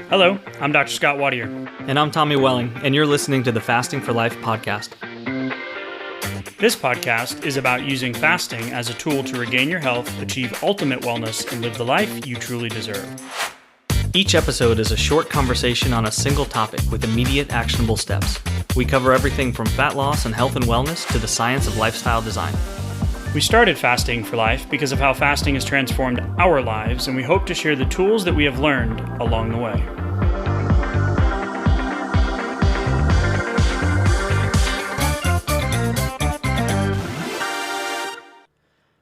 Hello, I'm Dr. Scott Watier. And I'm Tommy Welling, and you're listening to the Fasting for Life podcast. This podcast is about using fasting as a tool to regain your health, achieve ultimate wellness, and live the life you truly deserve. Each episode is a short conversation on a single topic with immediate actionable steps. We cover everything from fat loss and health and wellness to the science of lifestyle design. We started Fasting for Life because of how fasting has transformed our lives, and we hope to share the tools that we have learned along the way.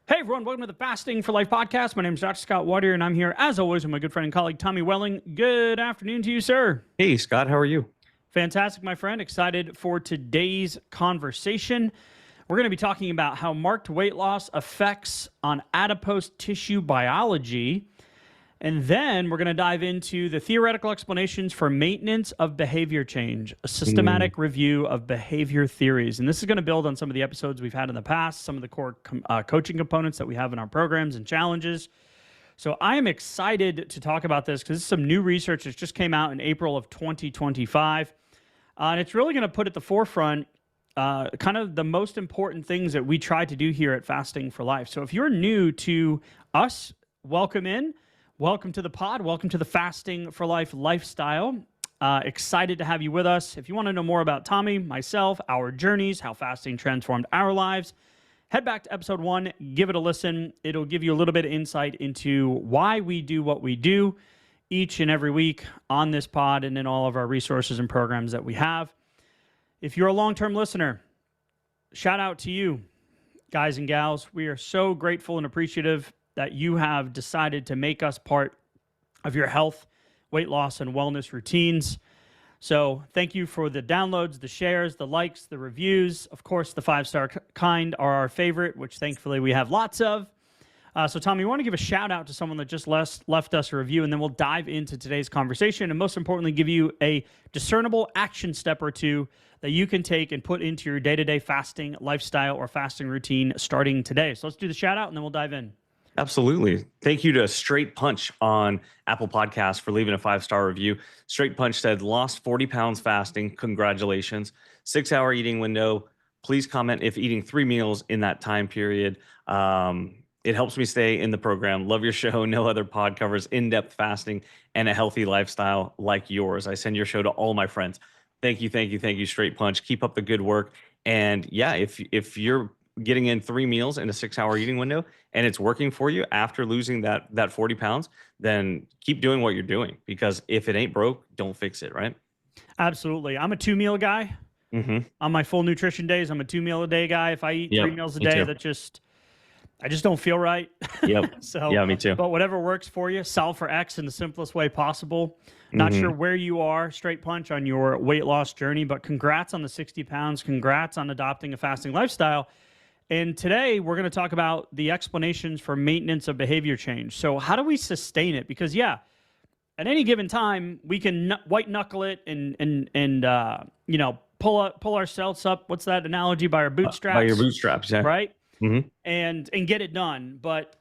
Hey everyone, welcome to the Fasting for Life podcast. My name is Dr. Scott Watier, and I'm here as always with my good friend and colleague Tommy Welling. Good afternoon to you, sir. Hey Scott, how are you? Fantastic, my friend. Excited for today's conversation. We're going to be talking about how marked weight loss affects on adipose tissue biology. And then we're going to dive into the theoretical explanations for maintenance of behavior change, a systematic review of behavior theories. And this is going to build on some of the episodes we've had in the past, some of the core coaching components that we have in our programs and challenges. So I am excited to talk about this because this is some new research that just came out in April of 2025. And it's really going to put at the forefront kind of the most important things that we try to do here at Fasting for Life. So if you're new to us, welcome in. Welcome to the pod. Welcome to the Fasting for Life lifestyle. Excited to have you with us. If you want to know more about Tommy, myself, our journeys, how fasting transformed our lives, head back to episode 1, give it a listen. It'll give you a little bit of insight into why we do what we do each and every week on this pod and in all of our resources and programs that we have. If you're a long-term listener, shout out to you, guys and gals. We are so grateful and appreciative that you have decided to make us part of your health, weight loss, and wellness routines. So thank you for the downloads, the shares, the likes, the reviews. Of course, the 5-star kind are our favorite, which thankfully we have lots of. So Tommy, you want to give a shout out to someone that just left us a review, and then we'll dive into today's conversation, and most importantly, give you a discernible action step or two that you can take and put into your day-to-day fasting lifestyle or fasting routine starting today. So let's do the shout out, and then we'll dive in. Absolutely. Thank you to Straight Punch on Apple Podcasts for leaving a 5-star review. Straight Punch said, lost 40 pounds fasting. Congratulations. 6-hour eating window. Please comment if eating 3 meals in that time period. It helps me stay in the program. Love your show. No other pod covers in-depth fasting and a healthy lifestyle like yours. I send your show to all my friends. Thank you, Straight Punch. Keep up the good work. And yeah, if you're getting in 3 meals in a 6-hour eating window and it's working for you after losing that 40 pounds, then keep doing what you're doing, because if it ain't broke, don't fix it, right? Absolutely. I'm a 2-meal guy. On my full nutrition days, I'm a 2-meal-a-day guy. If I eat 3 meals a day, I just don't feel right. Yep. So, yeah, me too. But whatever works for you, solve for X in the simplest way possible. Not sure where you are, Straight Punch, on your weight loss journey, but congrats on the 60 pounds. Congrats on adopting a fasting lifestyle. And today we're going to talk about the explanations for maintenance of behavior change. So how do we sustain it? Because at any given time we can white knuckle it and pull ourselves up. What's that analogy? By our bootstraps. By your bootstraps, yeah. Right. And get it done. But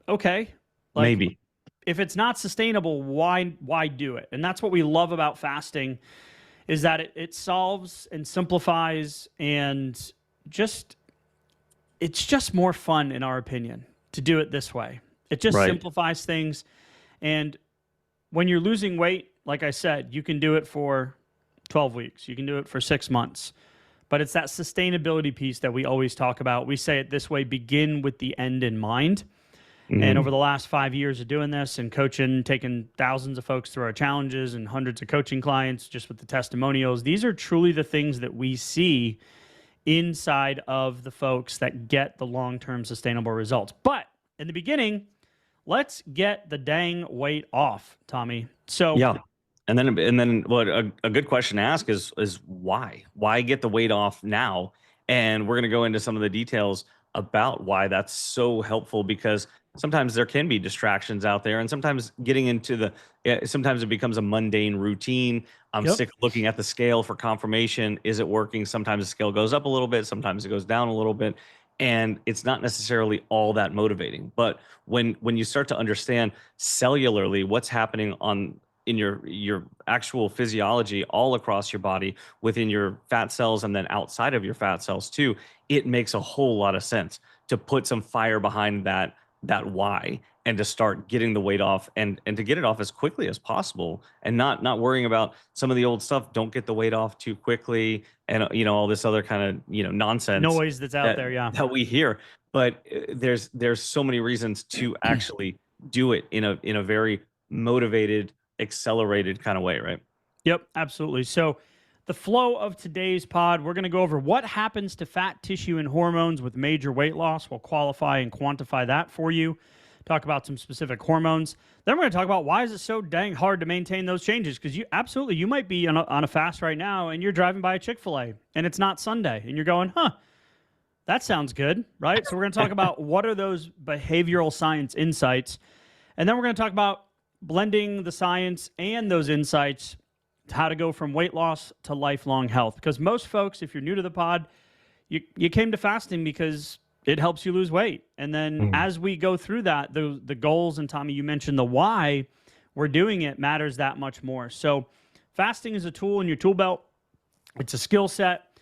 okay, maybe if it's not sustainable, why do it? And that's what we love about fasting, is that it solves and simplifies, and it's just more fun, in our opinion, to do it this way. It just simplifies things. And when you're losing weight, like I said, you can do it for 12 weeks. You can do it for 6 months. But it's that sustainability piece that we always talk about. We say it this way: begin with the end in mind. And over the last 5 years of doing this and coaching, taking thousands of folks through our challenges and hundreds of coaching clients just with the testimonials, these are truly the things that we see inside of the folks that get the long-term sustainable results. But in the beginning, let's get the dang weight off, Tommy. So yeah. And then what a good question to ask is why? Why get the weight off now? And we're going to go into some of the details about why that's so helpful, because sometimes there can be distractions out there, and sometimes getting into sometimes it becomes a mundane routine. I'm sick of looking at the scale for confirmation. Is it working? Sometimes the scale goes up a little bit. Sometimes it goes down a little bit. and it's not necessarily all that motivating. But when you start to understand cellularly what's happening in your actual physiology all across your body, within your fat cells and then outside of your fat cells too, it makes a whole lot of sense to put some fire behind that why, and to start getting the weight off, and to get it off as quickly as possible, and not worrying about some of the old stuff. Don't get the weight off too quickly, and all this other kind of nonsense Noise that's out there, yeah. that we hear. But there's so many reasons to actually do it in a very motivated, accelerated kind of way, right? Yep, absolutely. So the flow of today's pod, we're going to go over what happens to fat tissue and hormones with major weight loss. We'll qualify and quantify that for you. Talk about some specific hormones. Then we're going to talk about why is it so dang hard to maintain those changes? Because you might be on a fast right now, and you're driving by a Chick-fil-A, and it's not Sunday, and you're going, that sounds good, right? So we're going to talk about what are those behavioral science insights, and then we're going to talk about blending the science and those insights, how to go from weight loss to lifelong health. Because most folks, if you're new to the pod, you came to fasting because it helps you lose weight. And then as we go through that, the goals, and Tommy, you mentioned the why we're doing it matters that much more. So fasting is a tool in your tool belt. It's a skill set.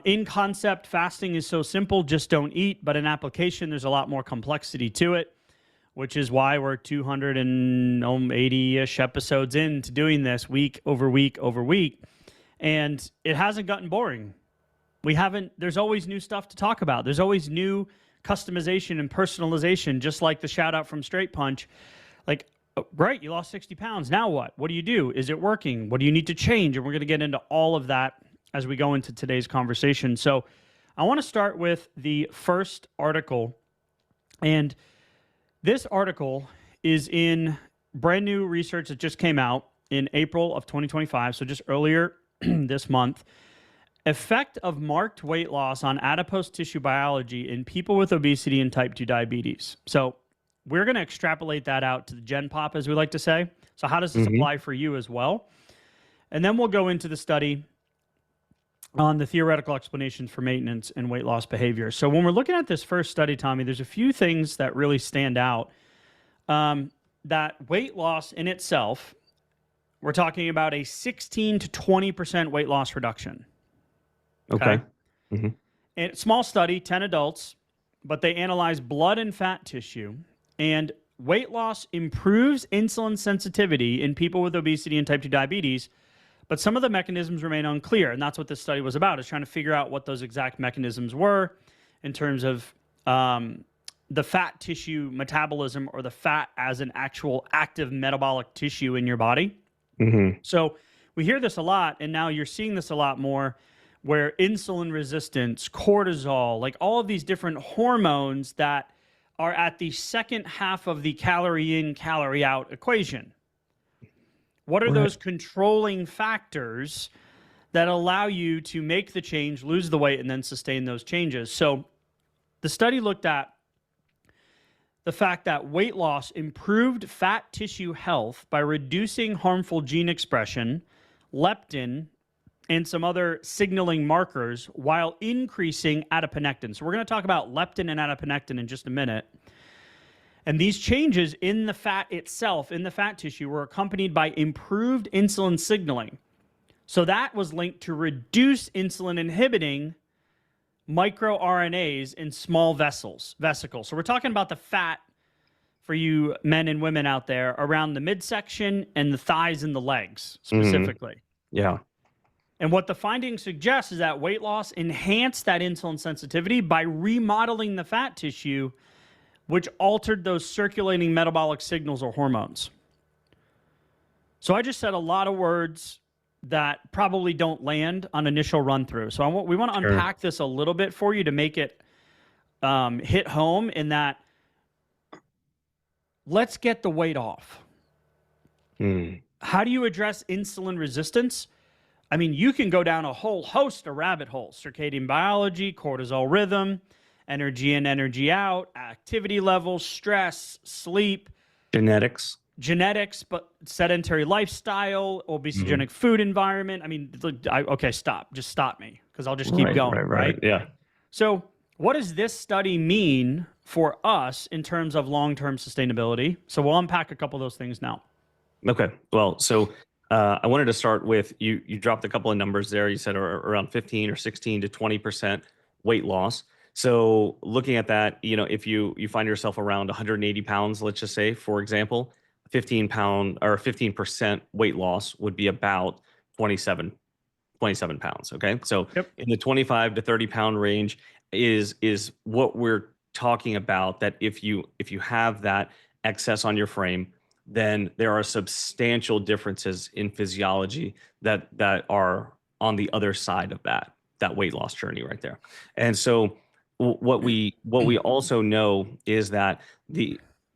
In concept, fasting is so simple, just don't eat. But in application, there's a lot more complexity to it, which is why we're 280-ish episodes into doing this week over week over week. And it hasn't gotten boring. There's always new stuff to talk about. There's always new customization and personalization, just like the shout out from Straight Punch. Like, great, you lost 60 pounds. Now what? What do you do? Is it working? What do you need to change? And we're going to get into all of that as we go into today's conversation. So I want to start with the first article. And this article is in brand new research that just came out in April of 2025, so just earlier this month. Effect of marked weight loss on adipose tissue biology in people with obesity and type 2 diabetes. So we're going to extrapolate that out to the Gen Pop, as we like to say. So how does this apply for you as well? And then we'll go into the study on the theoretical explanations for maintenance and weight loss behavior. So when we're looking at this first study, Tommy, there's a few things that really stand out. That weight loss in itself, we're talking about a 16 to 20% weight loss reduction. Okay. And small study, 10 adults, but they analyze blood and fat tissue, and weight loss improves insulin sensitivity in people with obesity and type 2 diabetes, but some of the mechanisms remain unclear. And that's what this study was about, is trying to figure out what those exact mechanisms were in terms of the fat tissue metabolism, or the fat as an actual active metabolic tissue in your body. So we hear this a lot, and now you're seeing this a lot more, where insulin resistance, cortisol, like all of these different hormones that are at the second half of the calorie in, calorie out equation. What are those controlling factors that allow you to make the change, lose the weight, and then sustain those changes? So the study looked at the fact that weight loss improved fat tissue health by reducing harmful gene expression, leptin, and some other signaling markers, while increasing adiponectin. So we're going to talk about leptin and adiponectin in just a minute. And these changes in the fat itself, in the fat tissue, were accompanied by improved insulin signaling. So that was linked to reduce insulin inhibiting microRNAs in small vesicles. So we're talking about the fat, for you men and women out there, around the midsection and the thighs and the legs specifically. Yeah. And what the findings suggest is that weight loss enhanced that insulin sensitivity by remodeling the fat tissue, which altered those circulating metabolic signals or hormones. So I just said a lot of words that probably don't land on initial run through. So we want to unpack this a little bit for you to make it hit home, in that let's get the weight off. How do you address insulin resistance? I mean, you can go down a whole host of rabbit holes: circadian biology, cortisol rhythm, energy in, energy out, activity levels, stress, sleep, genetics, but sedentary lifestyle, obesogenic food environment. I mean, okay, stop. Just stop me, because I'll just keep going. Right. Yeah. So What does this study mean for us in terms of long-term sustainability? So we'll unpack a couple of those things now. Okay. Well, so I wanted to start with you. You dropped a couple of numbers there. You said around 15 or 16 to 20% weight loss. So looking at that, if you find yourself around 180 pounds, let's just say, for example, 15% weight loss would be about 27 pounds. Okay. So Yep. in the 25 to 30 pound range is what we're talking about, that if you have that excess on your frame, then there are substantial differences in physiology that are on the other side of that weight loss journey right there. And so what we also know is that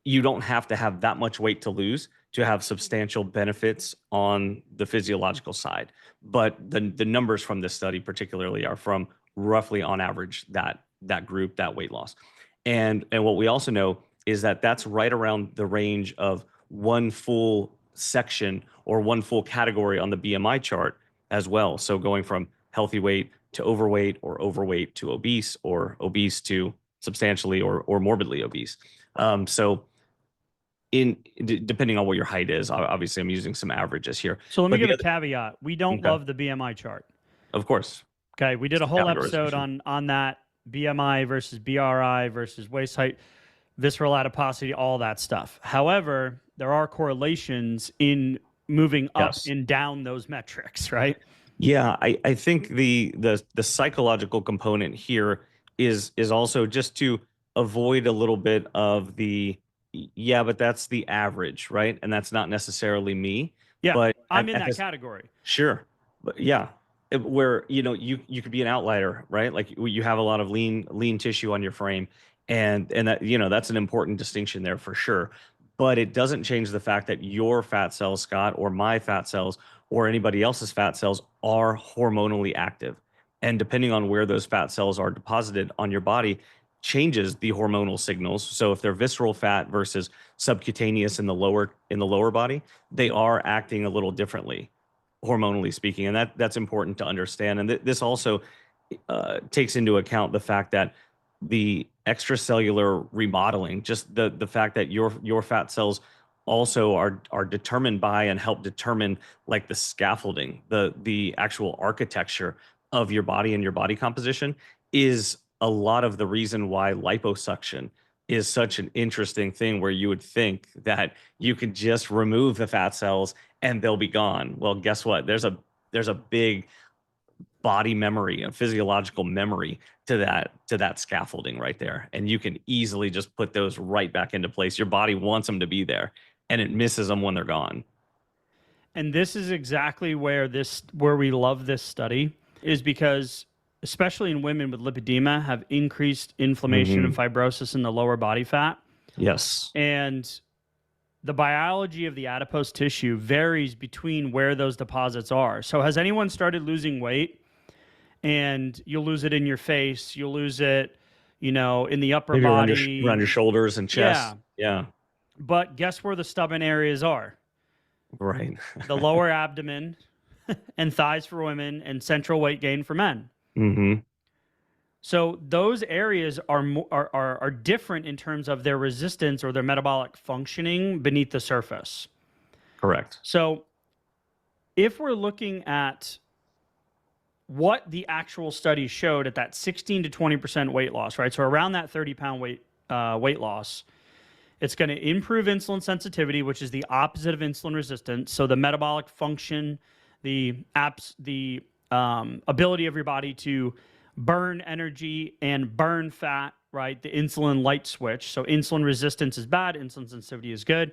you don't have to have that much weight to lose to have substantial benefits on the physiological side. But the numbers from this study particularly are from roughly on average that group, that weight loss. And what we also know is that that's right around the range of one full section or one full category on the BMI chart as well. So going from healthy weight to overweight, or overweight to obese, or obese to substantially or morbidly obese. So depending on what your height is, obviously I'm using some averages here. So let me give a caveat. We don't love the BMI chart. Of course. Okay. We did a whole episode on that BMI versus BRI versus waist height, visceral adiposity, all that stuff. However, there are correlations in moving up and down those metrics, right? Yeah, I think the psychological component here is also just to avoid a little bit of but that's the average, right? And that's not necessarily me. Yeah, but I'm in that category. Sure. But yeah, where you could be an outlier, right? Like you have a lot of lean tissue on your frame, and that that's an important distinction there for sure. But it doesn't change the fact that your fat cells, Scott, or my fat cells, or anybody else's fat cells are hormonally active. And depending on where those fat cells are deposited on your body changes the hormonal signals. So if they're visceral fat versus subcutaneous in the lower body, they are acting a little differently, hormonally speaking. And that's important to understand. And this also takes into account the fact that the extracellular remodeling, just the fact that your fat cells also are determined by and help determine like the scaffolding, the actual architecture of your body and your body composition, is a lot of the reason why liposuction is such an interesting thing, where you would think that you could just remove the fat cells and they'll be gone. Well, guess what? There's a big body memory, a physiological memory to that scaffolding right there. And you can easily just put those right back into place. Your body wants them to be there, and it misses them when they're gone. And this is exactly where we love this study, is because especially in women with lipedema have increased inflammation and fibrosis in the lower body fat. Yes. And the biology of the adipose tissue varies between where those deposits are. So has anyone started losing weight, and you'll lose it in your face, you'll lose it, in the upper maybe body, around your shoulders and chest. Yeah. But guess where the stubborn areas are? Right. The lower abdomen and thighs for women, and central weight gain for men. Mm-hmm. So those areas are different in terms of their resistance or their metabolic functioning beneath the surface. Correct. So if we're looking at what the actual study showed at that 16 to 20% weight loss, right? So around that 30-pound weight loss, it's going to improve insulin sensitivity, which is the opposite of insulin resistance. So the metabolic function, the ability of your body to burn energy and burn fat, right? The insulin light switch. So insulin resistance is bad, insulin sensitivity is good.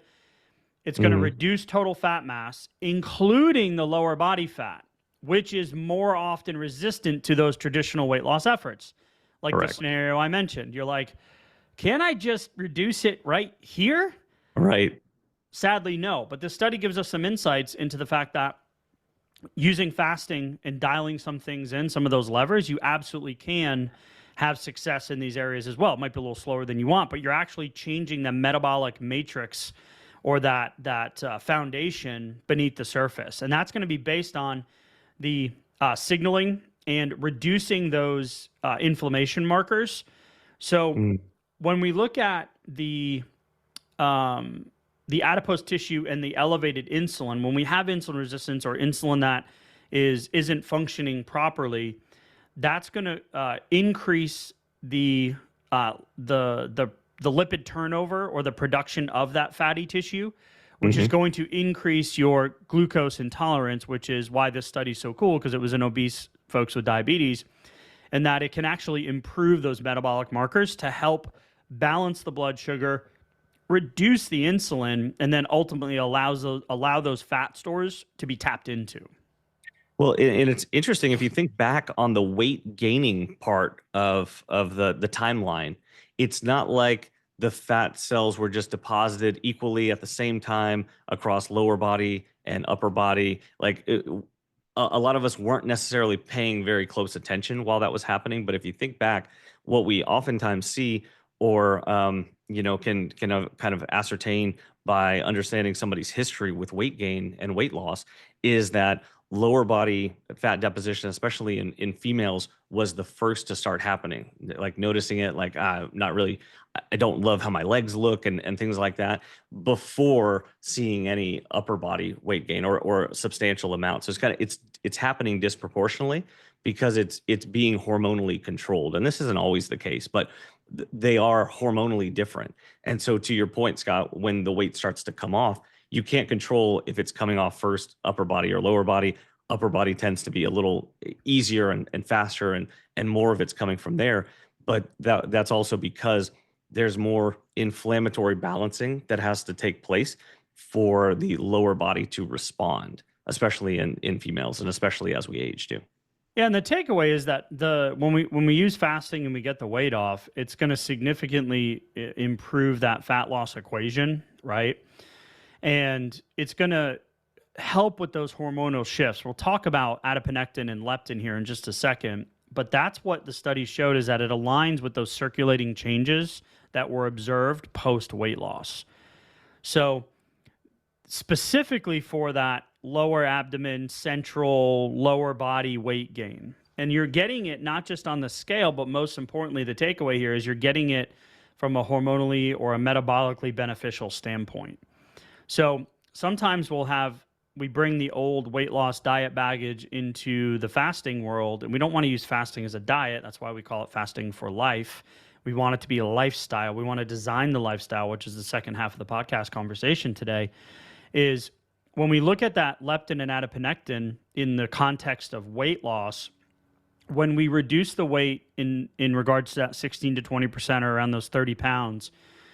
It's going to reduce total fat mass, including the lower body fat, which is more often resistant to those traditional weight loss efforts. Like Correct. The scenario I mentioned. You're like, can I just reduce it right here? Right. Sadly, no. But this study gives us some insights into the fact that using fasting and dialing some things in, some of those levers, you absolutely can have success in these areas as well. It might be a little slower than you want, but you're actually changing the metabolic matrix or that foundation beneath the surface. And that's going to be based on the signaling and reducing those inflammation markers So Mm. when we look at the adipose tissue and the elevated insulin, when we have insulin resistance or insulin that isn't functioning properly, that's going to increase the lipid turnover or the production of that fatty tissue, which is going to increase your glucose intolerance, which is why this study is so cool, because it was in obese folks with diabetes, and that it can actually improve those metabolic markers to help balance the blood sugar, reduce the insulin, and then ultimately allow those fat stores to be tapped into. Well, and it's interesting if you think back on the weight gaining part of the timeline. It's not like the fat cells were just deposited equally at the same time across lower body and upper body. A lot of us weren't necessarily paying very close attention while that was happening. But if you think back, what we oftentimes see, or can kind of ascertain by understanding somebody's history with weight gain and weight loss, is that lower body fat deposition, especially in females, was the first to start happening. Like noticing it, like not really, I don't love how my legs look and things like that, before seeing any upper body weight gain or substantial amounts. So it's happening disproportionately because it's being hormonally controlled. And this isn't always the case, but they are hormonally different. And so to your point, Scott, when the weight starts to come off, you can't control if it's coming off first upper body or lower body. Upper body tends to be a little easier and faster, and more of it's coming from there. But that's also because there's more inflammatory balancing that has to take place for the lower body to respond, especially in females, and especially as we age too. Yeah, and the takeaway is that when we use fasting and we get the weight off, it's going to significantly improve that fat loss equation, right? And it's going to help with those hormonal shifts. We'll talk about adiponectin and leptin here in just a second, but that's what the study showed, is that it aligns with those circulating changes that were observed post weight loss. So specifically for that lower abdomen, central, lower body weight gain. And you're getting it not just on the scale, but most importantly, the takeaway here is you're getting it from a hormonally or a metabolically beneficial standpoint. So sometimes we bring the old weight loss diet baggage into the fasting world, and we don't want to use fasting as a diet. That's why we call it fasting for life. We want it to be a lifestyle. We want to design the lifestyle, which is the second half of the podcast conversation today, is when we look at that leptin and adiponectin in the context of weight loss, when we reduce the weight in regards to that 16 to 20% or around those 30 pounds,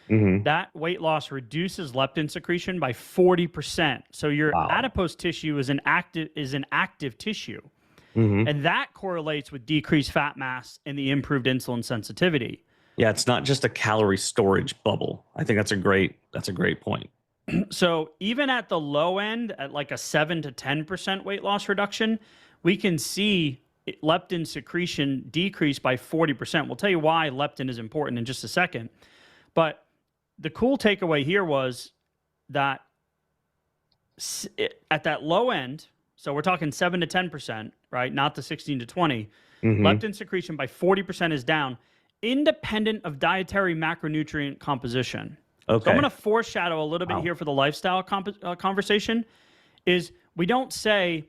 that weight loss reduces leptin secretion by 40%. So your adipose tissue is an active tissue. And that correlates with decreased fat mass and the improved insulin sensitivity. Yeah, it's not just a calorie storage bubble. I think that's a great point. So even at the low end, at like a 7 to 10% weight loss reduction, we can see leptin secretion decrease by 40%. We'll tell you why leptin is important in just a second. But the cool takeaway here was that at that low end, so we're talking 7 to 10%, right? Not the 16 to 20. Leptin secretion by 40% is down, independent of dietary macronutrient composition. Okay. So I'm going to foreshadow a little bit here for the lifestyle conversation. Is we don't say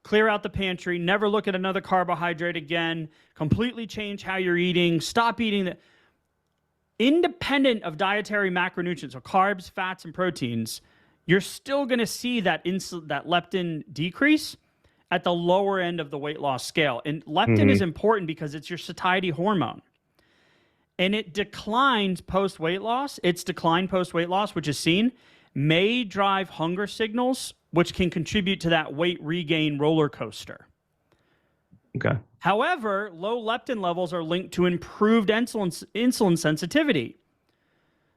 clear out the pantry, never look at another carbohydrate again, completely change how you're eating, stop eating that. Independent of dietary macronutrients, so carbs, fats, and proteins, you're still going to see that leptin decrease at the lower end of the weight loss scale. And leptin is important because it's your satiety hormone. And it declines post-weight loss. Its decline post-weight loss, which is seen, may drive hunger signals, which can contribute to that weight regain roller coaster. Okay. However, low leptin levels are linked to improved insulin sensitivity.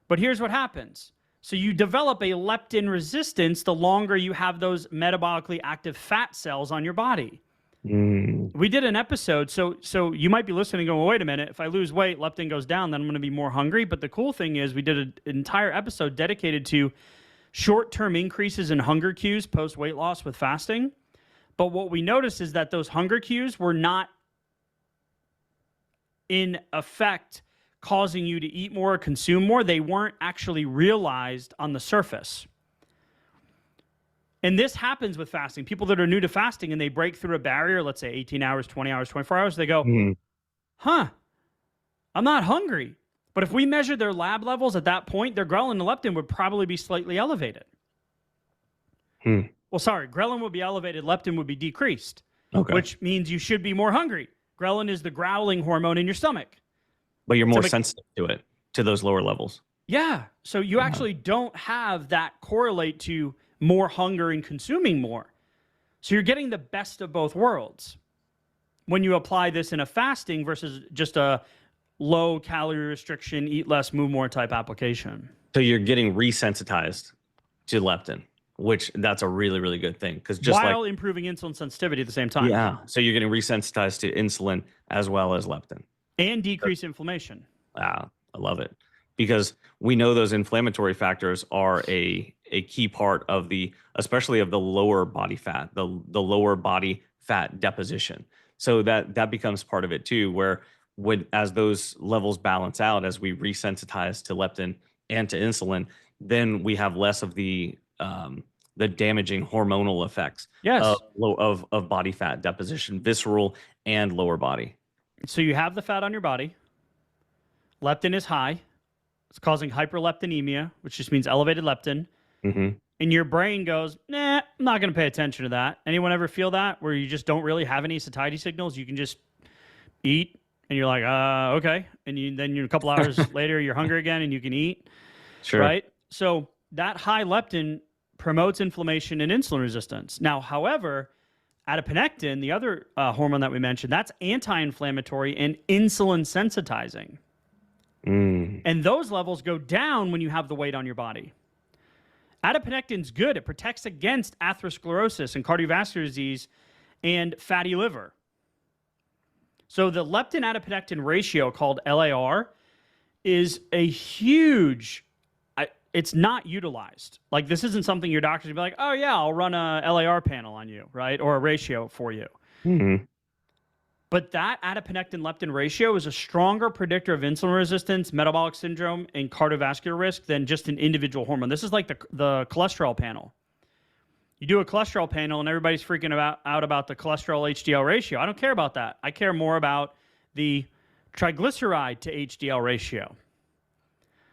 But here's what happens. So you develop a leptin resistance the longer you have those metabolically active fat cells on your body. We did an episode, so you might be listening and going, well, wait a minute, if I lose weight, leptin goes down, then I'm going to be more hungry. But the cool thing is we did an entire episode dedicated to short-term increases in hunger cues post-weight loss with fasting. But what we noticed is that those hunger cues were not in effect causing you to eat more or consume more, they weren't actually realized on the surface. And this happens with fasting. People that are new to fasting and they break through a barrier, let's say 18 hours, 20 hours, 24 hours, they go, huh, I'm not hungry. But if we measured their lab levels at that point, their ghrelin and leptin would probably be slightly elevated. Well, sorry, ghrelin would be elevated, leptin would be decreased, which means you should be more hungry. Ghrelin is the growling hormone in your stomach. But you're more sensitive to it, to those lower levels. Yeah. So you actually don't have that correlate to more hunger and consuming more. So you're getting the best of both worlds when you apply this in a fasting versus just a low calorie restriction, eat less, move more type application. So you're getting resensitized to leptin, which that's a really, really good thing. Because just while improving insulin sensitivity at the same time. Yeah. So you're getting resensitized to insulin as well as leptin. And decrease inflammation. I love it. Because we know those inflammatory factors are a key part of especially of the lower body fat, the lower body fat deposition. So that becomes part of it too, where as those levels balance out, as we resensitize to leptin and to insulin, then we have less of the damaging hormonal effects of body fat deposition, visceral and lower body. So you have the fat on your body. Leptin is high. It's causing hyperleptinemia, which just means elevated leptin. And your brain goes, nah, I'm not going to pay attention to that. Anyone ever feel that, where you just don't really have any satiety signals? You can just eat, and you're like, okay. And then a couple hours later, you're hungry again, and you can eat. Sure. Right? So that high leptin promotes inflammation and insulin resistance. Now, however, adiponectin, the other hormone that we mentioned, that's anti-inflammatory and insulin sensitizing. And those levels go down when you have the weight on your body. Adiponectin's good. It protects against atherosclerosis and cardiovascular disease and fatty liver. So the leptin-adiponectin ratio, called LAR, is a huge... it's not utilized. Like, this isn't something your doctor's gonna be like, oh yeah, I'll run a LAR panel on you, right? Or a ratio for you. But that adiponectin-leptin ratio is a stronger predictor of insulin resistance, metabolic syndrome, and cardiovascular risk than just an individual hormone. This is like the cholesterol panel. You do a cholesterol panel and everybody's freaking out about the cholesterol HDL ratio. I don't care about that. I care more about the triglyceride to HDL ratio.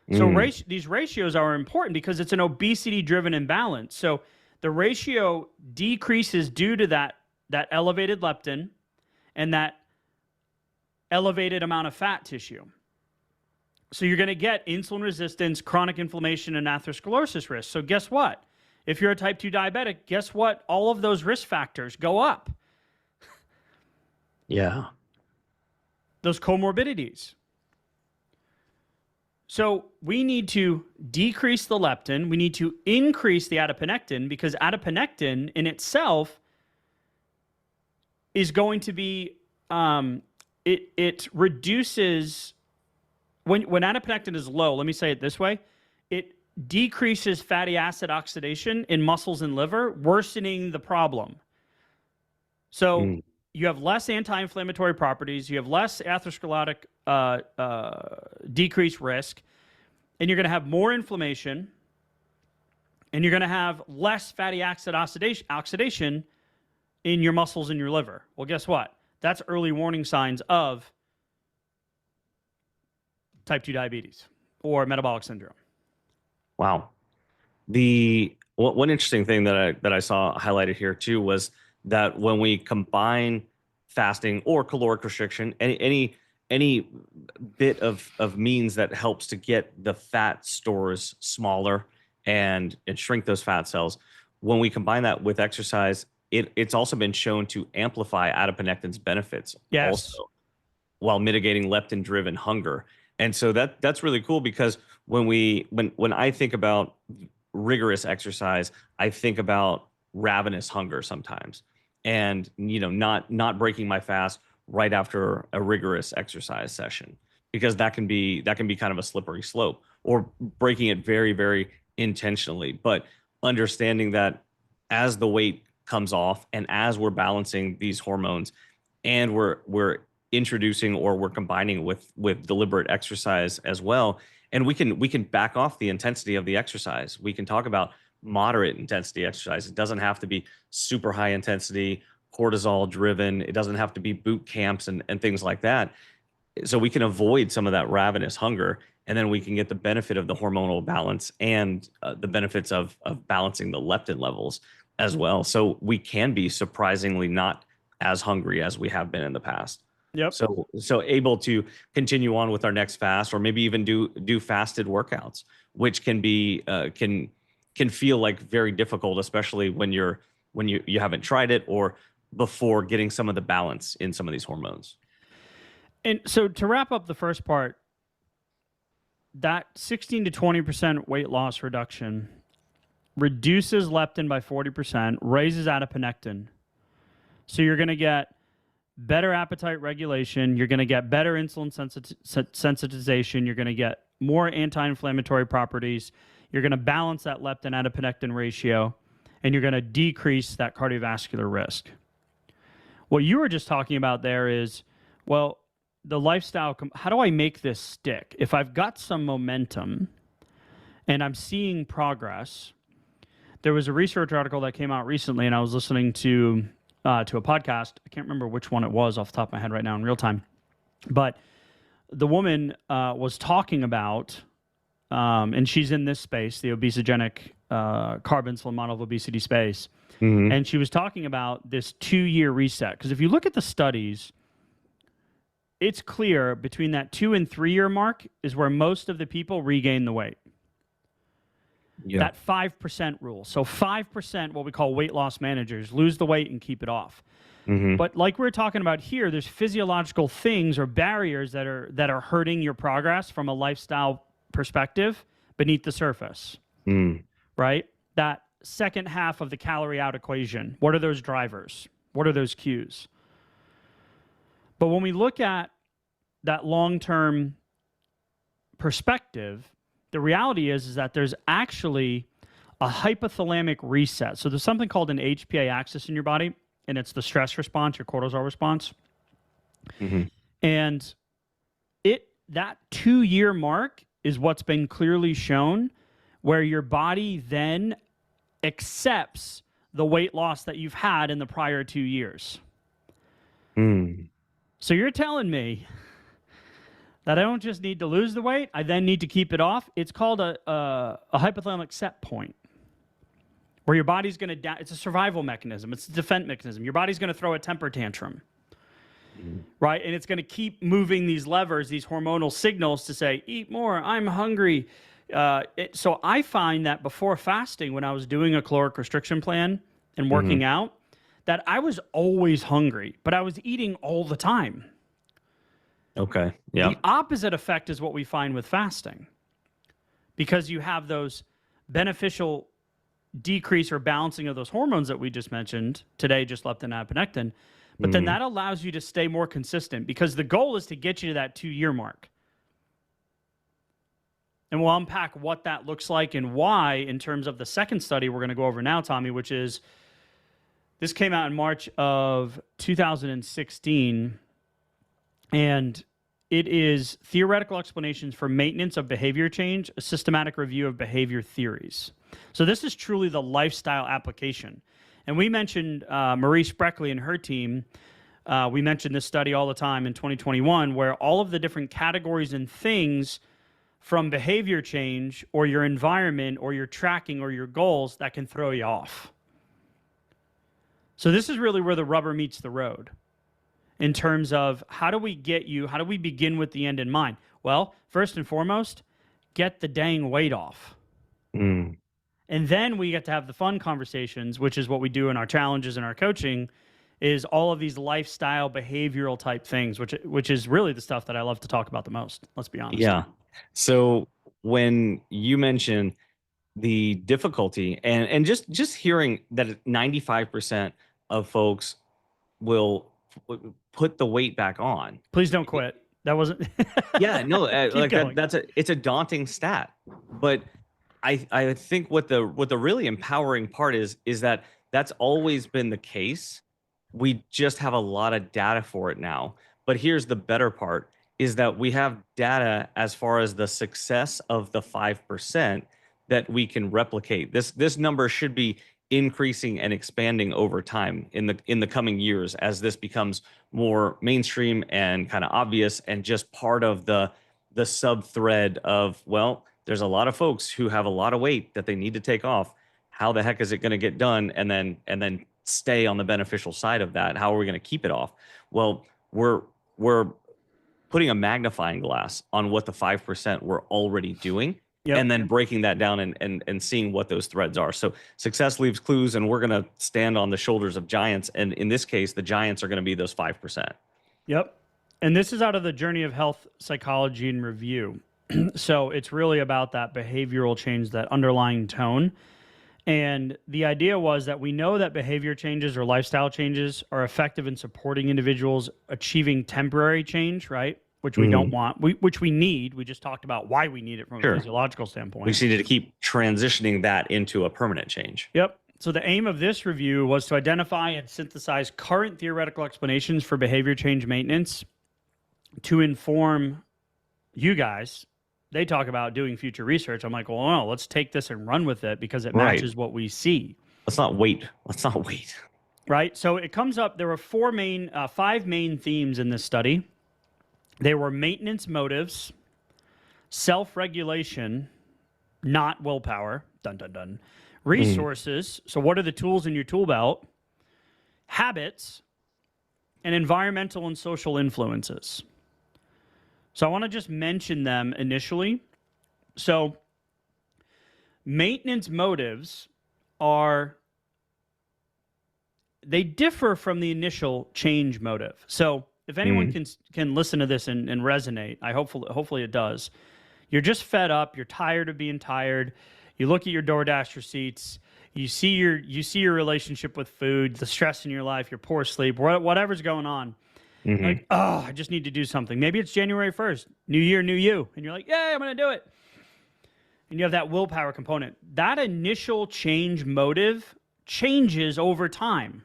So these ratios are important because it's an obesity-driven imbalance. So the ratio decreases due to that elevated leptin and that elevated amount of fat tissue. So you're going to get insulin resistance, chronic inflammation, and atherosclerosis risk. So guess what? If you're a type 2 diabetic, guess what? All of those risk factors go up. Yeah. Those comorbidities. So we need to decrease the leptin. We need to increase the adiponectin, because adiponectin in itself is going to be, it reduces, when adiponectin is low, let me say it this way, it decreases fatty acid oxidation in muscles and liver, worsening the problem. So you have less anti-inflammatory properties, you have less atherosclerotic decreased risk, and you're going to have more inflammation, and you're going to have less fatty acid oxidation in your muscles and your liver. Well, guess what? That's early warning signs of type 2 diabetes or metabolic syndrome. Wow. One interesting thing that I saw highlighted here too was that when we combine fasting or caloric restriction, any bit of means that helps to get the fat stores smaller and shrink those fat cells, when we combine that with exercise, it's also been shown to amplify adiponectin's benefits also, while mitigating leptin-driven hunger. And so that's really cool, because when I think about rigorous exercise, I think about ravenous hunger sometimes, and not breaking my fast right after a rigorous exercise session, because that can be kind of a slippery slope, or breaking it very, very intentionally. But understanding that as the weight comes off and as we're balancing these hormones and we're introducing or we're combining with deliberate exercise as well. And we can back off the intensity of the exercise. We can talk about moderate intensity exercise. It doesn't have to be super high intensity, cortisol driven. It doesn't have to be boot camps and things like that. So we can avoid some of that ravenous hunger, and then we can get the benefit of the hormonal balance and the benefits of balancing the leptin levels as well. So we can be surprisingly not as hungry as we have been in the past. Yep. So able to continue on with our next fast, or maybe even do fasted workouts, which can be can feel like very difficult, especially when you haven't tried it, or before getting some of the balance in some of these hormones. And so to wrap up the first part, that 16 to 20% weight loss reduction reduces leptin by 40%, raises adiponectin. So you're going to get better appetite regulation. You're going to get better insulin sensitization. You're going to get more anti-inflammatory properties. You're going to balance that leptin-adiponectin ratio, and you're going to decrease that cardiovascular risk. What you were just talking about there is, well, the lifestyle, how do I make this stick? If I've got some momentum and I'm seeing progress, there was a research article that came out recently, and I was listening to a podcast. I can't remember which one it was off the top of my head right now in real time. But the woman was talking about, and she's in this space, the obesogenic carb insulin model of obesity space. Mm-hmm. And she was talking about this 2-year reset. Because if you look at the studies, it's clear between that 2 and 3 year mark is where most of the people regain the weight. Yeah. That 5% rule. So 5%, what we call weight loss managers, lose the weight and keep it off. Mm-hmm. But like we're talking about here, there's physiological things or barriers that are hurting your progress from a lifestyle perspective beneath the surface. Right? That second half of the calorie out equation. What are those drivers? What are those cues? But when we look at that long-term perspective, the reality is that there's actually a hypothalamic reset. So there's something called an HPA axis in your body, and it's the stress response, your cortisol response. Mm-hmm. And that 2-year mark is what's been clearly shown, where your body then accepts the weight loss that you've had in the prior 2 years. So you're telling me that I don't just need to lose the weight, I then need to keep it off? It's called a hypothalamic set point, where your body's going to, it's a survival mechanism. It's a defense mechanism. Your body's going to throw a temper tantrum, right? And it's going to keep moving these levers, these hormonal signals to say, eat more, I'm hungry. So I find that before fasting, when I was doing a caloric restriction plan and working out, that I was always hungry, but I was eating all the time. Okay. Yeah. The opposite effect is what we find with fasting, because you have those beneficial decrease or balancing of those hormones that we just mentioned today, just leptin and adiponectin. But then that allows you to stay more consistent, because the goal is to get you to that 2-year mark. And we'll unpack what that looks like and why in terms of the second study we're going to go over now, Tommy, which is, this came out in March of 2016, and it is Theoretical Explanations for Maintenance of Behavior Change, a Systematic Review of Behavior Theories. So this is truly the lifestyle application. And we mentioned Marie Spreckley and her team. We mentioned this study all the time in 2021, where all of the different categories and things from behavior change or your environment or your tracking or your goals that can throw you off. So this is really where the rubber meets the road in terms of how do we begin with the end in mind? Well, first and foremost, get the dang weight off. And then we get to have the fun conversations, which is what we do in our challenges and our coaching, is all of these lifestyle, behavioral type things, which is really the stuff that I love to talk about the most. Let's be honest. Yeah. So when you mention the difficulty and just hearing that 95% of folks will put the weight back on. Please don't quit. That wasn't. Yeah, no, like it's a daunting stat, but I think what the really empowering part is that that's always been the case. We just have a lot of data for it now. But here's the better part is that we have data as far as the success of the 5% that we can replicate. This number should be increasing and expanding over time in the coming years as this becomes more mainstream and kind of obvious and just part of the sub thread of, well, there's a lot of folks who have a lot of weight that they need to take off. How the heck is it going to get done and then stay on the beneficial side of that? How are we going to keep it off? Well, we're putting a magnifying glass on what the 5% we're already doing. Yep. And then breaking that down and seeing what those threads are. So success leaves clues, and we're going to stand on the shoulders of giants. And in this case, the giants are going to be those 5%. Yep. And this is out of the Journey of Health Psychology and Review. So it's really about that behavioral change, that underlying tone. And the idea was that we know that behavior changes or lifestyle changes are effective in supporting individuals achieving temporary change, right? Which we don't want, which we need. We just talked about why we need it from a physiological standpoint. We just needed to keep transitioning that into a permanent change. Yep. So the aim of this review was to identify and synthesize current theoretical explanations for behavior change maintenance to inform you guys. They talk about doing future research. I'm like, well, no, let's take this and run with it because it matches what we see. Let's not wait. Right. So it comes up. There were five main themes in this study. They were maintenance motives, self-regulation, not willpower, dun, dun, dun, resources, so what are the tools in your tool belt, habits, and environmental and social influences. So I want to just mention them initially. So maintenance motives they differ from the initial change motive. So if anyone can listen to this and resonate, hopefully it does. You're just fed up. You're tired of being tired. You look at your DoorDash receipts. You see your relationship with food, the stress in your life, your poor sleep, whatever's going on. Like, oh, I just need to do something. Maybe it's January 1st, new year, new you, and you're like, yeah, I'm going to do it. And you have that willpower component. That initial change motive changes over time.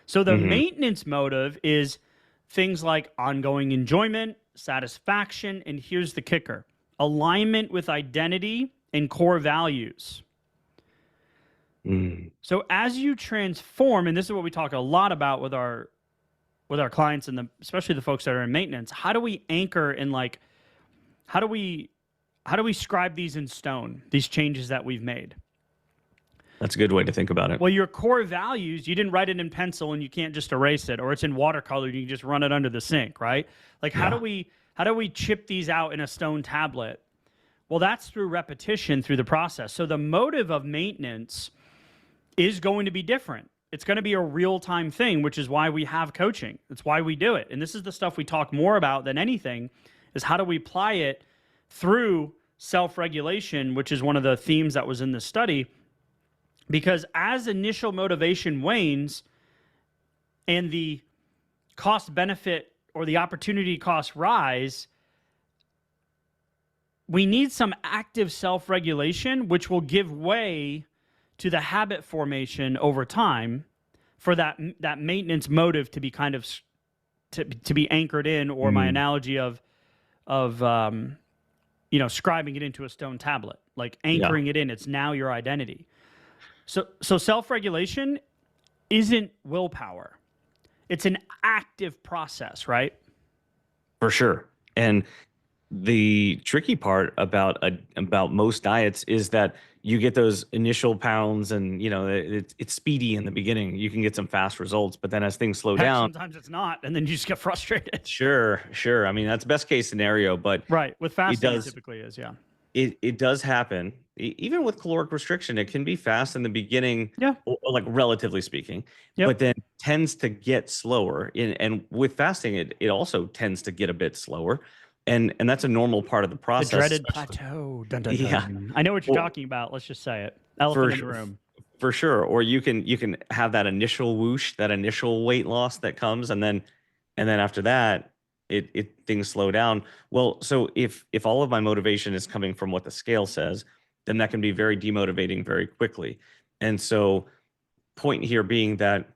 So the maintenance motive is things like ongoing enjoyment, satisfaction, and here's the kicker: alignment with identity and core values. So as you transform, and this is what we talk a lot about with our clients and especially the folks that are in maintenance, how do we anchor in how do we scribe these in stone, these changes that we've made? That's a good way to think about it. Well, your core values, you didn't write it in pencil and you can't just erase it, or it's in watercolor and you can just run it under the sink, right? Like, how do we chip these out in a stone tablet? Well, that's through repetition, through the process. So the motive of maintenance is going to be different. It's going to be a real-time thing, which is why we have coaching. It's why we do it. And this is the stuff we talk more about than anything, is how do we apply it through self-regulation, which is one of the themes that was in the study. Because as initial motivation wanes and the cost benefit or the opportunity costs rise, we need some active self-regulation, which will give way to the habit formation over time for that maintenance motive to be kind of to be anchored in, or my analogy of scribing it into a stone tablet, like anchoring it in. It's now your identity. So self-regulation isn't willpower. It's an active process, right? For sure. And the tricky part about most diets is that you get those initial pounds and, it's speedy in the beginning. You can get some fast results, but then as things slow down. Sometimes it's not, and then you just get frustrated. Sure. I mean, that's best case scenario, but. Right. With fasting, it typically is, yeah. It does happen. Even with caloric restriction, it can be fast in the beginning, like relatively speaking, but then tends to get slower. And with fasting, it also tends to get a bit slower. And that's a normal part of the process. The dreaded plateau. Dun, dun, dun. Yeah. I know what you're talking about. Let's just say it. Elephant in the room. For sure. Or you can have that initial whoosh, that initial weight loss that comes, and then after that, things slow down. Well, so if all of my motivation is coming from what the scale says, then that can be very demotivating very quickly. And so point here being that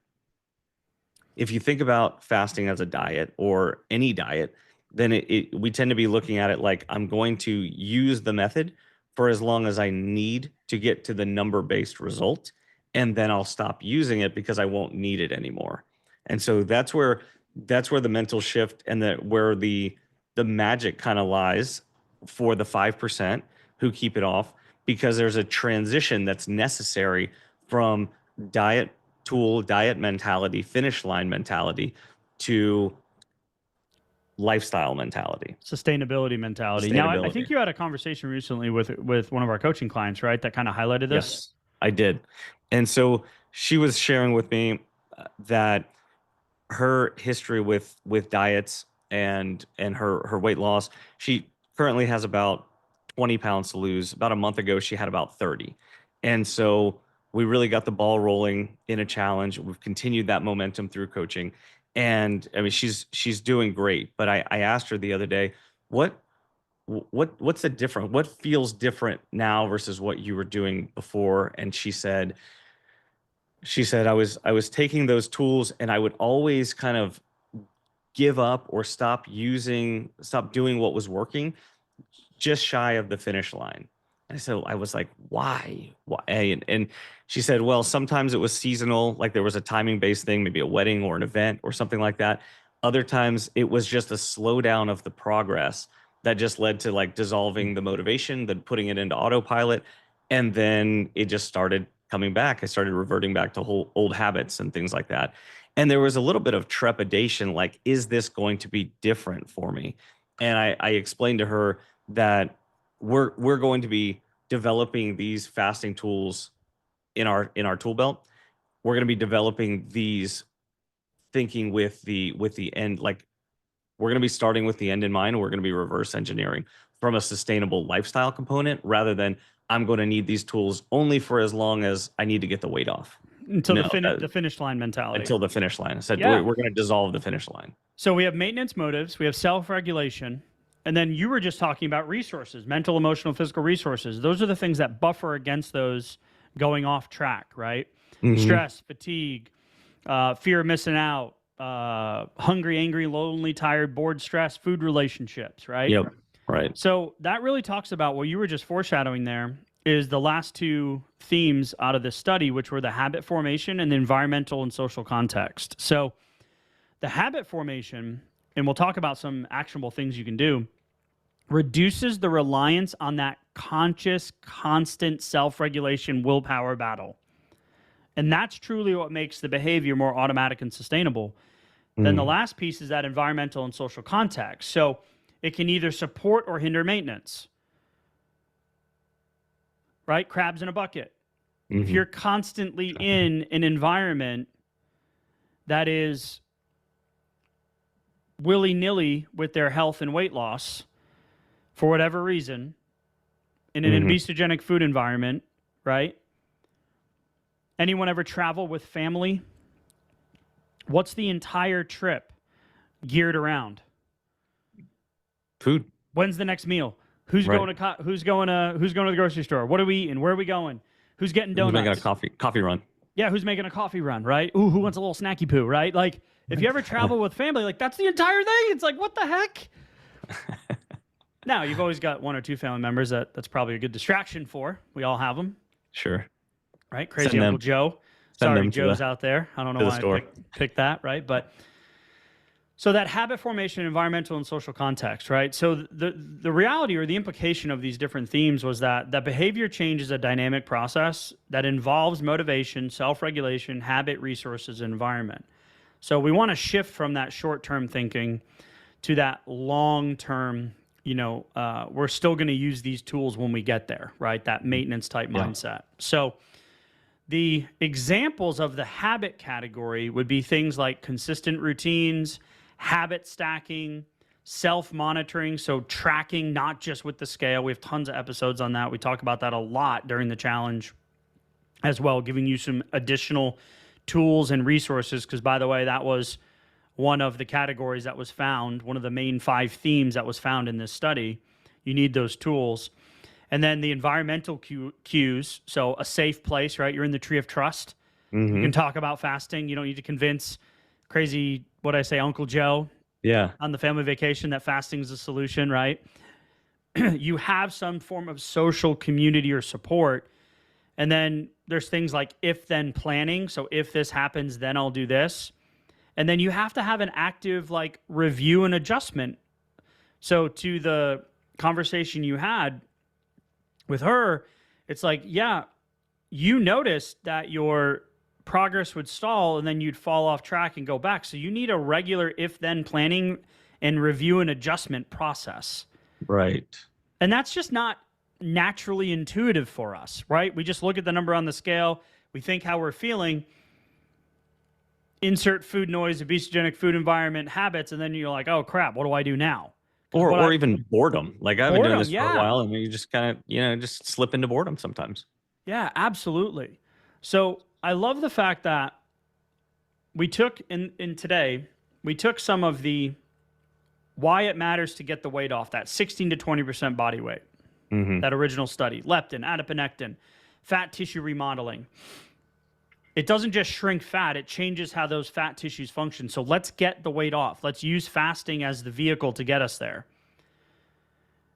if you think about fasting as a diet or any diet, then we tend to be looking at it like I'm going to use the method for as long as I need to get to the number-based result, and then I'll stop using it because I won't need it anymore. And so that's where the mental shift and where the magic kind of lies for the 5% who keep it off, because there's a transition that's necessary from diet diet mentality, finish line mentality, to lifestyle mentality, Sustainability mentality. Now, I think you had a conversation recently with one of our coaching clients, right? That kind of highlighted this. Yes, I did. And so she was sharing with me that her history with diets and her weight loss, she currently has about 20 pounds to lose. About a month ago, she had about 30. And so we really got the ball rolling in a challenge. We've continued that momentum through coaching. And I mean, she's doing great. But I asked her the other day, what's the difference? What feels different now versus what you were doing before? And she said I was taking those tools and I would always kind of give up or stop doing what was working just shy of the finish line. And so I was like, why? And she said, well, sometimes it was seasonal, like there was a timing based thing, maybe a wedding or an event or something like that. Other times it was just a slowdown of the progress that just led to like dissolving the motivation, then putting it into autopilot. And then it just started coming back. I started reverting back to old habits and things like that. And there was a little bit of trepidation, like, is this going to be different for me? And I explained to her that we're going to be developing these fasting tools in our tool belt. We're going to be developing these thinking with the end, like we're going to be starting with the end in mind, and we're going to be reverse engineering from a sustainable lifestyle component rather than I'm going to need these tools only for as long as I need to get the weight off. Until the finish line mentality. Until the finish line. I said, we're going to dissolve the finish line. So we have maintenance motives, we have self-regulation, and then you were just talking about resources, mental, emotional, physical resources. Those are the things that buffer against those going off track, right? Mm-hmm. Stress, fatigue, fear of missing out, hungry, angry, lonely, tired, bored, stressed, food relationships, right? Yep, right. So that really talks about what you were just foreshadowing there is the last two themes out of this study, which were the habit formation and the environmental and social context. So the habit formation, and we'll talk about some actionable things you can do, reduces the reliance on that conscious, constant self-regulation willpower battle. And that's truly what makes the behavior more automatic and sustainable. Then the last piece is that environmental and social context. So it can either support or hinder maintenance. Right? Crabs in a bucket. If you're constantly in an environment that is willy-nilly with their health and weight loss for whatever reason, in an obesogenic food environment, right? Anyone ever travel with family? What's the entire trip geared around? Food. When's the next meal? Who's going to the grocery store? What are we eating? Where are we going? Who's getting donuts? Who's making a coffee run? Yeah, who's making a coffee run, right? Ooh, who wants a little snacky poo, right? Like, if you ever travel with family, like, that's the entire thing. It's like, what the heck? Now, you've always got one or two family members that's probably a good distraction for. We all have them. Sure. Right? Crazy Uncle Joe. Sorry, Joe's out there. I don't know why I picked that, right? But so that habit formation, environmental and social context, right? So the reality or the implication of these different themes was that behavior change is a dynamic process that involves motivation, self-regulation, habit, resources, and environment. So we want to shift from that short-term thinking to that long-term, we're still going to use these tools when we get there, right? That maintenance type mindset. So the examples of the habit category would be things like consistent routines, habit stacking, self-monitoring, so tracking, not just with the scale. We have tons of episodes on that. We talk about that a lot during the challenge as well, giving you some additional tools and resources, because, by the way, that was one of the categories that was found, one of the main 5 themes that was found in this study. You need those tools. And then the environmental cues, so a safe place, right? You're in the tree of trust. You can talk about fasting. You don't need to convince crazy, what I say, Uncle Joe Yeah. on the family vacation, that fasting is a solution, right? You have some form of social community or support. And then there's things like if then planning. So if this happens, then I'll do this. And then you have to have an active like review and adjustment. So to the conversation you had with her, it's like, yeah, you noticed that your progress would stall and then you'd fall off track and go back. So you need a regular if then planning and review and adjustment process. Right. And that's just not naturally intuitive for us, right? We just look at the number on the scale, we think how we're feeling, insert food noise, obesogenic food environment, habits, and then you're like, oh crap, what do I do now? Or even boredom. Like I've been doing this for yeah. a while, and you just kind of, just slip into boredom sometimes. Yeah, absolutely. So I love the fact that we took in today, we took some of the why it matters to get the weight off, that 16 to 20% body weight, that original study, leptin, adiponectin, fat tissue remodeling. It doesn't just shrink fat, it changes how those fat tissues function. So let's get the weight off. Let's use fasting as the vehicle to get us there.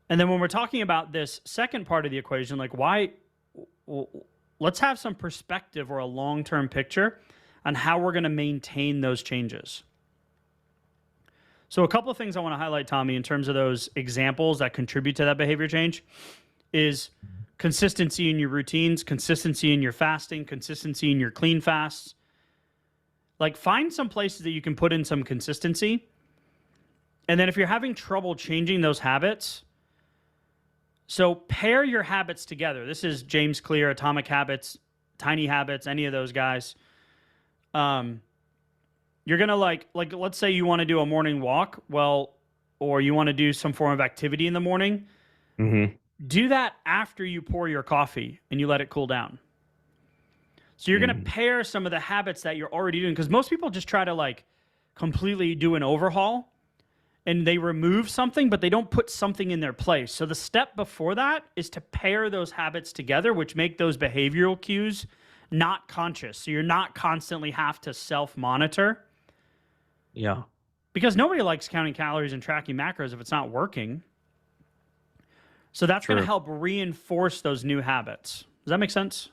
And then when we're talking about this second part of the equation, like why, let's have some perspective or a long-term picture on how we're going to maintain those changes. So a couple of things I want to highlight, Tommy, in terms of those examples that contribute to that behavior change is consistency in your routines, consistency in your fasting, consistency in your clean fasts. Like find some places that you can put in some consistency. And then if you're having trouble changing those habits, so pair your habits together. This is James Clear, Atomic Habits, Tiny Habits, any of those guys. You're going to like, let's say you want to do a morning walk, or you want to do some form of activity in the morning. Do that after you pour your coffee and you let it cool down. So you're going to pair some of the habits that you're already doing, because most people just try to like completely do an overhaul and they remove something, but they don't put something in their place. So the step before that is to pair those habits together, which make those behavioral cues not conscious. So you're not constantly have to self-monitor. Yeah. Because nobody likes counting calories and tracking macros if it's not working. So that's going to help reinforce those new habits. Does that make sense?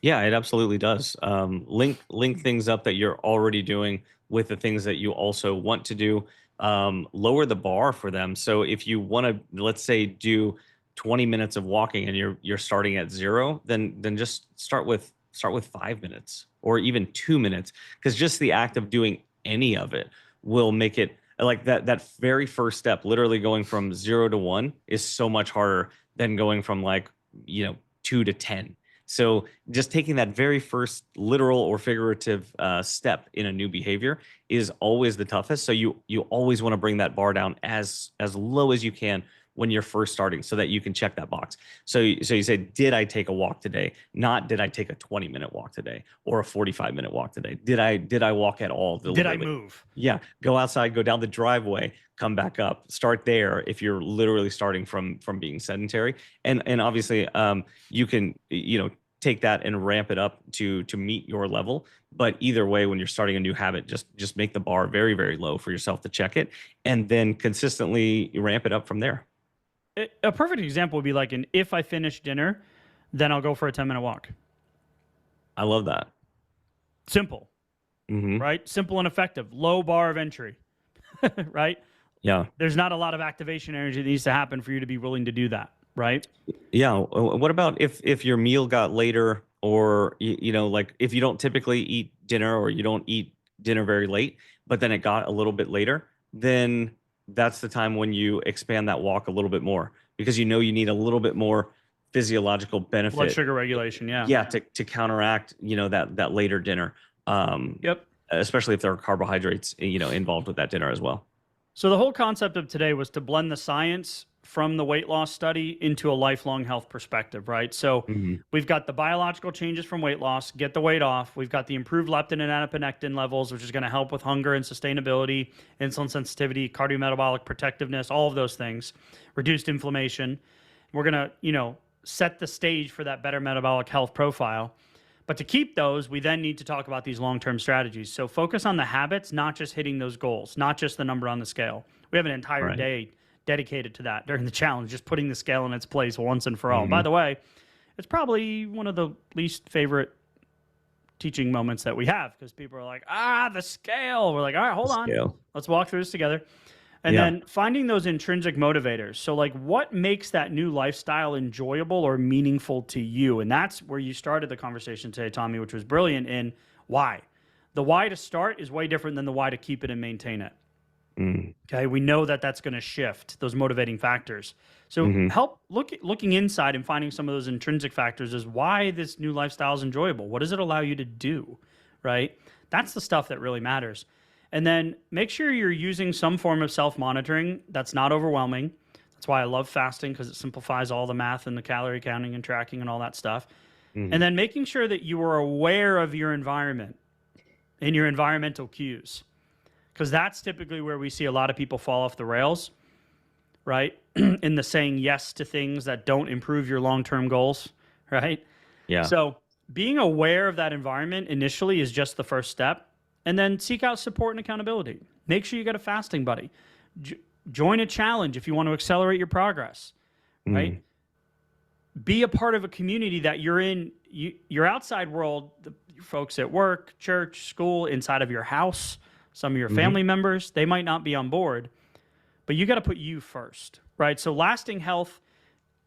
Yeah, it absolutely does. Link things up that you're already doing with the things that you also want to do. Lower the bar for them. So if you want to, let's say, do 20 minutes of walking and you're starting at 0, then just start with 5 minutes or even 2 minutes, because just the act of doing any of it will make it like that very first step, literally going from 0 to 1, is so much harder than going from 2 to 10. So just taking that very first literal or figurative step in a new behavior is always the toughest. So you always want to bring that bar down as low as you can when you're first starting, so that you can check that box. So you say, did I take a walk today? Not did I take a 20-minute walk today or a 45-minute walk today? Did I walk at all? Did I move? Yeah. Go outside, go down the driveway, come back up, start there if you're literally starting from being sedentary. And obviously you can, take that and ramp it up to meet your level. But either way, when you're starting a new habit, just make the bar very, very low for yourself to check it, and then consistently ramp it up from there. A perfect example would be like if I finish dinner, then I'll go for a 10-minute walk. I love that. Simple, right? Simple and effective. Low bar of entry, right? Yeah. There's not a lot of activation energy that needs to happen for you to be willing to do that, right? Yeah. What about if your meal got later, or, like if you don't typically eat dinner, or you don't eat dinner very late, but then it got a little bit later, then that's the time when you expand that walk a little bit more, because you need a little bit more physiological benefit. Blood sugar regulation, yeah. Yeah, to counteract, that later dinner. Yep. Especially if there are carbohydrates, involved with that dinner as well. So the whole concept of today was to blend the science from the weight loss study into a lifelong health perspective, right? So we've got the biological changes from weight loss, get the weight off. We've got the improved leptin and adiponectin levels, which is going to help with hunger and sustainability, insulin sensitivity, cardiometabolic protectiveness, all of those things, reduced inflammation. We're going to, set the stage for that better metabolic health profile. But to keep those, we then need to talk about these long-term strategies. So focus on the habits, not just hitting those goals, not just the number on the scale. We have an entire day dedicated to that during the challenge, just putting the scale in its place once and for all. By the way, it's probably one of the least favorite teaching moments that we have, because people are like, the scale. We're like, all right, hold on. Let's walk through this together. And then finding those intrinsic motivators. So like, what makes that new lifestyle enjoyable or meaningful to you? And that's where you started the conversation today, Tommy, which was brilliant in why. The why to start is way different than the why to keep it and maintain it. Okay, we know that that's going to shift those motivating factors. So help looking inside and finding some of those intrinsic factors is why this new lifestyle is enjoyable. What does it allow you to do, right? That's the stuff that really matters. And then make sure you're using some form of self-monitoring that's not overwhelming. That's why I love fasting, because it simplifies all the math and the calorie counting and tracking and all that stuff. And then making sure that you are aware of your environment and your environmental cues, because that's typically where we see a lot of people fall off the rails, right? In the saying yes to things that don't improve your long-term goals, right? Yeah. So being aware of that environment initially is just the first step. And then seek out support and accountability. Make sure you got a fasting buddy. Join a challenge if you want to accelerate your progress, right? Be a part of a community that you're in, your outside world, your folks at work, church, school, inside of your house, some of your family members, they might not be on board, but you got to put you first, right? So lasting health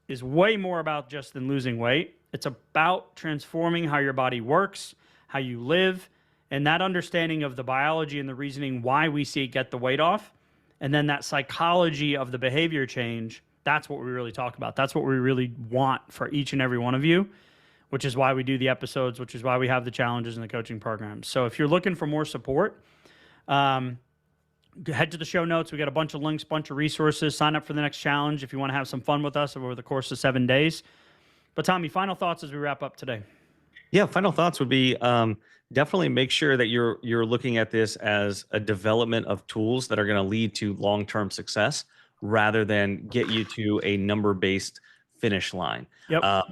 is way more about just than losing weight. It's about transforming how your body works, how you live, and that understanding of the biology and the reasoning why we see it get the weight off, and then that psychology of the behavior change, that's what we really talk about. That's what we really want for each and every one of you, which is why we do the episodes, which is why we have the challenges and the coaching programs. So if you're looking for more support, head to the show notes. We got a bunch of links, bunch of resources. Sign up for the next challenge if you want to have some fun with us over the course of 7 days. But Tommy, final thoughts as we wrap up today. Yeah, final thoughts would be definitely make sure that you're looking at this as a development of tools that are going to lead to long-term success rather than get you to a number-based finish line.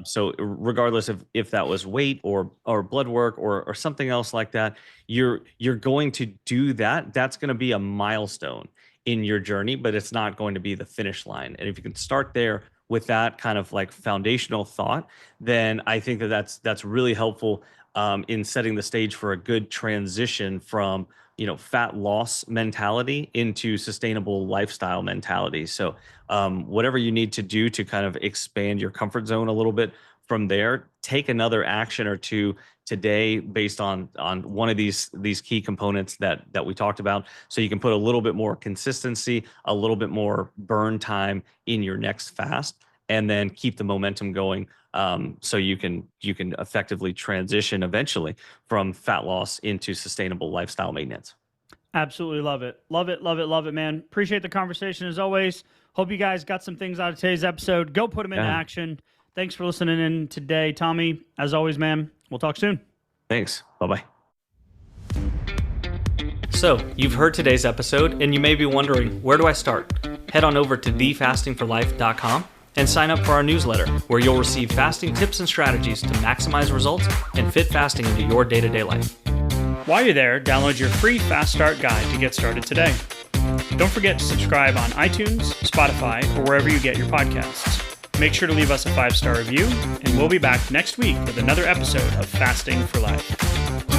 So regardless of if that was weight or blood work or something else like that, you're going to do that. That's going to be a milestone in your journey, but it's not going to be the finish line. And if you can start there with that kind of like foundational thought, then I think that's really helpful in setting the stage for a good transition from fat loss mentality into sustainable lifestyle mentality. So whatever you need to do to kind of expand your comfort zone a little bit from there, take another action or two today based on one of these key components that we talked about, so you can put a little bit more consistency, a little bit more burn time in your next fast, and then keep the momentum going, so you can effectively transition eventually from fat loss into sustainable lifestyle maintenance. Absolutely love it. Love it, love it, love it, man. Appreciate the conversation as always. Hope you guys got some things out of today's episode. Go put them into action. Thanks for listening in today, Tommy. As always, man, we'll talk soon. Thanks. Bye-bye. So, you've heard today's episode, and you may be wondering, where do I start? Head on over to thefastingforlife.com and sign up for our newsletter, where you'll receive fasting tips and strategies to maximize results and fit fasting into your day-to-day life. While you're there, download your free Fast Start guide to get started today. Don't forget to subscribe on iTunes, Spotify, or wherever you get your podcasts. Make sure to leave us a 5-star review, and we'll be back next week with another episode of Fasting for Life.